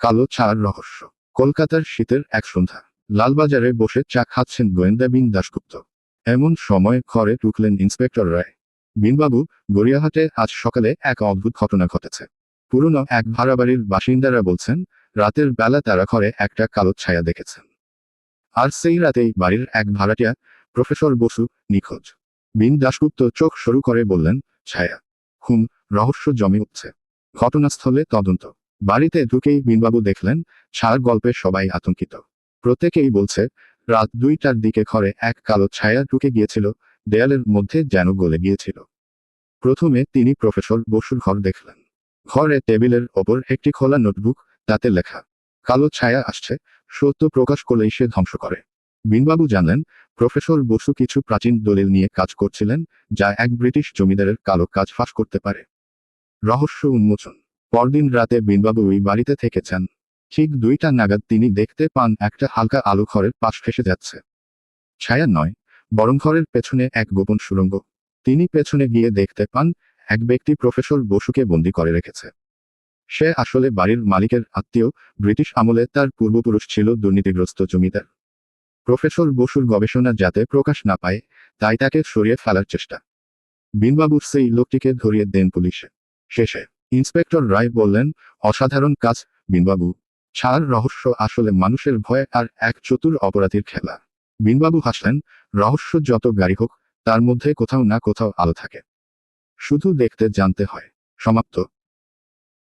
কালো ছায়ার রহস্য। কলকাতার শীতের এক সন্ধ্যা। লালবাজারে বসে চা খাচ্ছেন গোয়েন্দা বিন দাশগুপ্ত। এমন সময় ঘরে ঢুকলেন ইন্সপেক্টর রায়। বিনবাবু, গড়িয়াহাটে আজ সকালে এক অদ্ভুত ঘটনা ঘটেছে। পুরনো এক ভাড়াবাড়ির বাসিন্দারা বলছেন, রাতের বেলা তারা ঘরে একটা কালো ছায়া দেখেছেন। আর সেই রাতেই বাড়ির এক ভাড়াটিয়া, প্রফেসর বসু, নিখোঁজ। বিন দাশগুপ্ত চোখ সরু করে বললেন, ছায়া, হুম, রহস্য জমে উঠছে। ঘটনাস্থলে তদন্ত। বাড়িতে ঢুকেই বিনবাবু দেখলেন, ছায়ার গল্পে সবাই আতঙ্কিত। প্রত্যেকেই বলছে, রাত 2টার দিকে ঘরে এক কালো ছায়া ঢুকে গিয়েছিল, দেয়ালের মধ্যে যেন গলে গিয়েছিল। প্রথমে তিনি প্রফেসর বসুর ঘর দেখলেন। ঘরে টেবিলের ওপর একটি খোলা নোটবুক, তাতে লেখা, কালো ছায়া আসছে, সত্য প্রকাশ করলেই সে ধ্বংস করে। বিনবাবু জানলেন, প্রফেসর বসু কিছু প্রাচীন দলিল নিয়ে কাজ করছিলেন, যা এক ব্রিটিশ জমিদারের কালো কাজ ফাঁস করতে পারে। রহস্য উন্মোচন। পরদিন রাতে বিনবাবু ওই বাড়িতে থেকেছেন। ঠিক 2টা নাগাদ তিনি দেখতে পান একটা হালকা আলো ঘরের পাশ ফেসে যাচ্ছে। ছায়া নয়, বরং ঘরের পেছনে এক গোপন সুড়ঙ্গ। তিনি পেছনে গিয়ে দেখতে পান, এক ব্যক্তি প্রফেসর বসুকে বন্দি করে রেখেছে। সে আসলে বাড়ির মালিকের আত্মীয়, ব্রিটিশ আমলে তার পূর্বপুরুষ ছিল দুর্নীতিগ্রস্ত জমিদার। প্রফেসর বসুর গবেষণা যাতে প্রকাশ না পায়, তাই তাকে সরিয়ে ফেলার চেষ্টা। বিনবাবু সেই লোকটিকে ধরিয়ে দেন পুলিশে। শেষে ইন্সপেক্টর রায় বললেন, অসাধারণ কাজ, বিনবাবু। ছায়ার রহস্য আসলে মানুষের ভয় আর এক চতুর অপরাধীর খেলা। বিনবাবু হাসলেন, রহস্য যত গাঢ় হোক, তার মধ্যে কোথাও না কোথাও আলো থাকে। শুধু দেখতে জানতে হয়। সমাপ্ত।